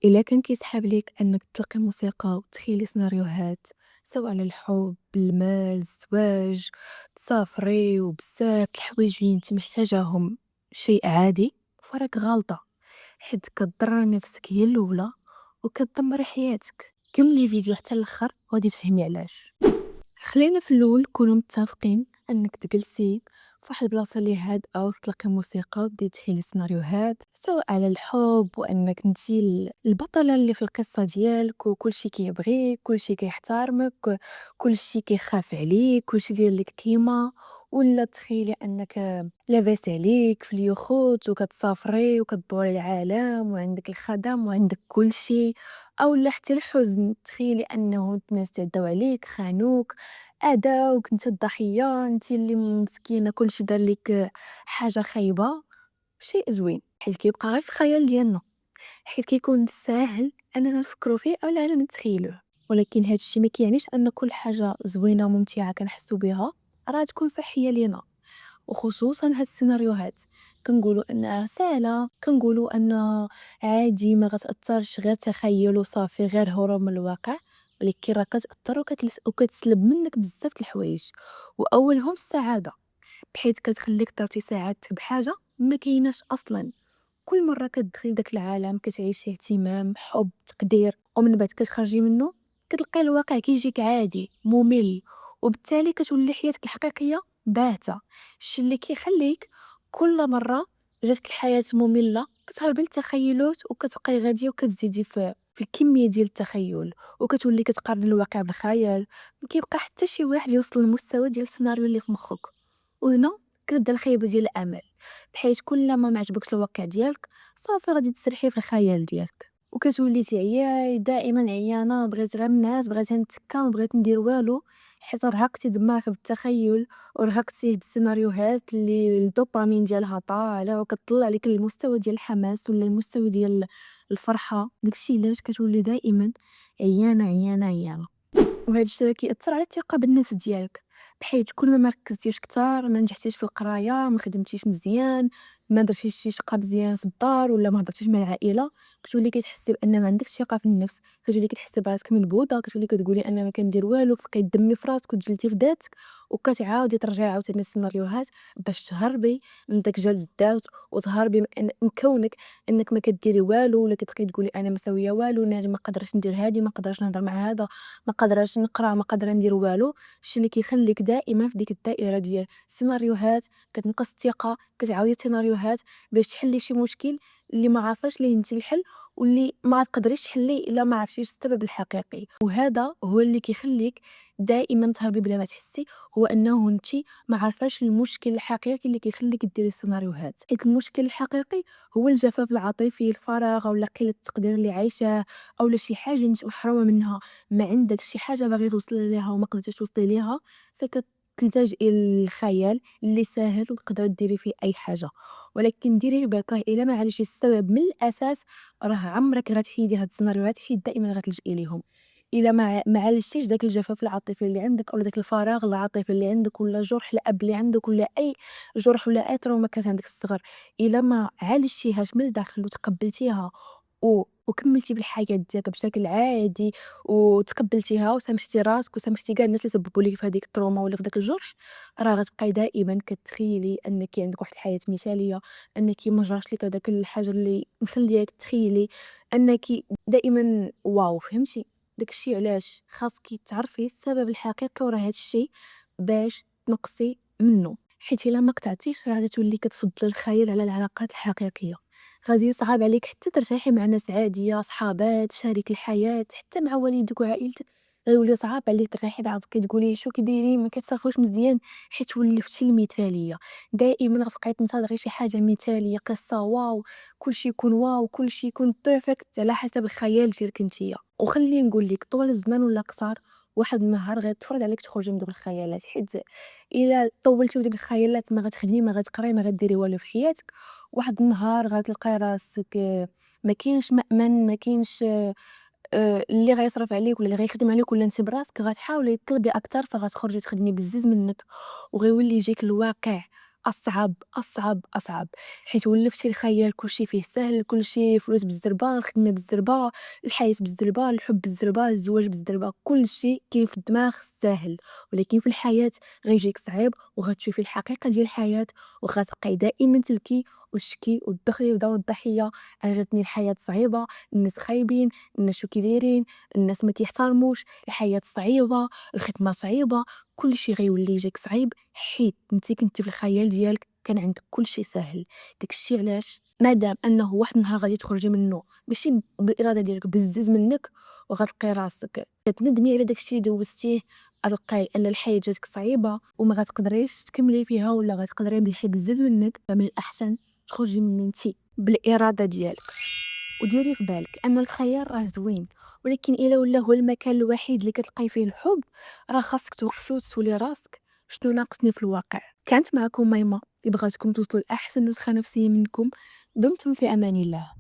إلا كان كيسحاب ليك أنك تلقي موسيقى وتخيلي سيناريوهات سواء على الحب، المال، الزواج، تسافري وبزاف د الحوايج اللي انت محتاجاهم شيء عادي، فراك غالطة، حيت كضر نفسك هي الأولى وكتدمري حياتك. كملي الفيديو حتى الآخر وغادي تفهمي علاش. خلينا في الأول نكونو متفقين أنك تجلسي فواحد البلاصة اللي هادئة وتلقي موسيقى وتبداي تخيلي سيناريوهات سواء على الحب وأنك نتي البطلة اللي في القصة ديالك وكلشي كيبغيك كلشي كيحتارمك كلشي كيخاف عليك كلشي دايرلك كيما، ولا تخيلي أنك لاباس عليك في اليخوت وكتسافري وكتدوري العالم وعندك الخدم وعندك كلشي، أولا حتى الحزن تخيلي أنه الناس تعداو عليك خانوك أذاوك نتا الضحية نتي اللي مسكينة كلشي دار ليك حاجة خايبة. شيء زوين حيت كيبقى غير في الخيال ديالنا، حيت كيكون ساهل أننا نفكرو فيه أولا أننا نتخيلوه، ولكن هادشي ما كيعنيش أن كل حاجة زوينة وممتعة كنحسو بها راه تكون صحية لينا. وخصوصا هاد السيناريوهات كنقولوا انها سهله، كنقولوا ان عادي ما غتاثرش غير تخيل وصافي غير هروب من الواقع، ولكن راه كتاثر وكتسلب منك بزاف د الحوايج، واولهم السعاده، بحيث كتخليك ترتي سعادتك بحاجه ما كايناش اصلا. كل مره كتدخلي داك العالم كتعيشي اهتمام حب تقدير ومن بعد كتخرجي منه كتلقاي الواقع كيجيك عادي ممل، وبالتالي كتولي حياتك الحقيقيه باهته. الشي اللي كيخليك كل مره جاتك الحياه ممله كتهربي للتخيلات وكتبقاي غاديه وكتزيدي في الكميه ديال التخيل وكتولي كتقارن الواقع بالخيال، ما كيبقى حتى شي واحد يوصل للمستوى ديال السيناريو اللي في مخك. وهنا كتبدا الخيبه ديال الامل، بحيث كل ما عجبكش الواقع ديالك صافي غادي تسرحي في الخيال ديالك وكتولي تعياي دائما عيانه بغيت غير الناس بغيت نتكا ما بغيت ندير والو، حيت رهقتي دماغك بالتخيل ورهقتيه بالسيناريوهات اللي الدوبامين ديالها طالع وكتطلع لك المستوى ديال الحماس ولا المستوى ديال الفرحه، داكشي علاش كتولي دائما عيانه عيانه عيانه. وهذا الشيء كيأثر على الثقة بالنفس ديالك، بحيث كل ما ركزتيش كتار ما نجحتيش في القراية ما خدمتيش مزيان ما درتيش شي شقة مزيان في الدار ولا ما هضرتيش مع العائلة، كتولي كتحسي بأن ما عندكش ثقة في النفس، كتولي كتحسي براسك منبوذة، كتولي كتقولي أنا ما كندير والو، كيدمي في راسك وتجلدي في ذاتك، وكتعاودي ترجعي عاوتاني السيناريوهات باش تهربي من داك جلد الذات وتهربي من كونك انك ما كديري والو، ولا كتبقاي تقولي انا ما ساويه والو، انا ما قادراش ندير هادي ما قادراش نهضر مع هذا ما قادراش نقرا ما قادره ندير والو. الشيء اللي كيخليك دائما في ديك الدائره ديال السيناريوهات كتنقص الثقه كتعاودي السيناريوهات باش تحلي شي مشكل اللي ما عارفاش ليه انت الحل واللي ما تقدريش تحليه الا ما عرفتيش السبب الحقيقي، وهذا هو اللي كيخليك دائما تهربي بلا ما تحسي، هو انه انت ما عارفاش المشكل الحقيقي اللي كيخليك ديري السيناريوهات، حيت المشكل الحقيقي هو الجفاف العاطفي الفراغ او قله التقدير اللي عايشاه او شي حاجه انت محرومه منها، ما عندك شي حاجة باغي توصلي ليها وما قدرتيش توصلي ليها فكتلتجئي للخيال اللي ساهل وتقدري ديري فيه أي حاجة، ولكن ديري بالك راه إلا ما عالجتيش السبب من الأساس راه عمرك غتحيدي هاد السيناريوهات حيت دائما غتلجئي ليهم. إلا ما عالجتيش داك الجفاف العاطفي اللي عندك أو داك الفراغ العاطفي اللي عندك ولا جرح الأب اللي عندك ولا أي جرح ولا أي تروما كانت عندك في الصغر، إلا ما عالجتيهاش من الداخل وتقبلتيها وكملتي بالحياة ديالك بشكل عادي وتقبلتيها وسامحتي راسك وسامحتي كاع الناس اللي سببوا لك في هذيك التروما ولا في داك الجرح، راه غتبقاي دائما كتخيلي انك عندك واحد الحياه مثاليه، انك ما جراش لك هذاك الحاجه اللي مخلياك تخيلي، انك دائما واو فهمتي. داكشي علاش خاصك تعرفي السبب الحقيقي ورا هذا الشيء باش تنقصي منه، حيت الا ما قطعتيش راه غادي تولي كتفضل الخيال على العلاقات الحقيقيه، غادي يصعب عليك حتى ترتاحي مع ناس عادية صحابات شريك الحياة حتى مع والديك وعائلتك، غيولي صعاب عليك ترتاحي معاهم كتقولي شو كديرين ما كتصرفوش مزيان حيت ولفتي المثالية، دائما غتبقاي تنتظري شي حاجة مثالية قصة واو كلشي يكون واو كلشي يكون بيرفكت على حسب الخيال ديالك نتيا. وخليني نقول لك طول الزمان ولا قصار واحد النهار غيتفرض عليك تخرجي من دوك الخيالات، حيت الا طولتي وديك الخيالات ما غتخدمي ما غتقراي ما غديري والو في حياتك، واحد النهار غتلقاي راسك ما كاينش مأمن ما كاينش اللي غيصرف عليك ولا اللي غيخدم عليك ولا انت براسك غتحاولي تطلبي اكثر فغتخرجي تخدمي بزز منك وغيولي يجيك الواقع أصعب أصعب أصعب، حيت ولفتي الخيال كلشي فيه ساهل، كلشي فلوس بالزربة، الخدمة بالزربة، الحياة بالزربة، الحب بالزربة، الزواج بالزربة، كلشي كاين في الدماغ ساهل. ولكن في الحياة غيجيك صعيب، وغتشوفي الحقيقة ديال الحياة، وغتبقاي دائما تبكي وتشكي وتدخلي لدور الضحية. أنا جاتني الحياة صعيبة، الناس خايبين، الناس شو كيدايرين، الناس ما كيحترموش، الحياة صعيبة، الخدمة صعيبة، كلشي غيولي يجيك صعيب حيت نتي كنتي في الخيال ديالك كان عندك كلشي ساهل. داكشي علاش مادام انه واحد النهار غادي تخرجي منه ماشي بالاراده ديالك، بزز منك، وغتلقي راسك كتندمي على داكشي اللي دوزتيه، غتلقاي ان الحياه جاتك صعيبه وما غتقدريش تكملي فيها، ولا غتقدري بالحي بزز منك. فمن الاحسن تخرجي منه نتي بالاراده ديالك، وديري في بالك ان الخيال راه زوين، ولكن الا ولا هو المكان الوحيد اللي كتلقاي فيه الحب، راه خاصك توقفي وتسولي راسك شنو ناقصني في الواقع. كانت معكم ميمة، اللي بغاتكم توصلوا لاحسن نسخه نفسيه منكم. دمتم في امان الله.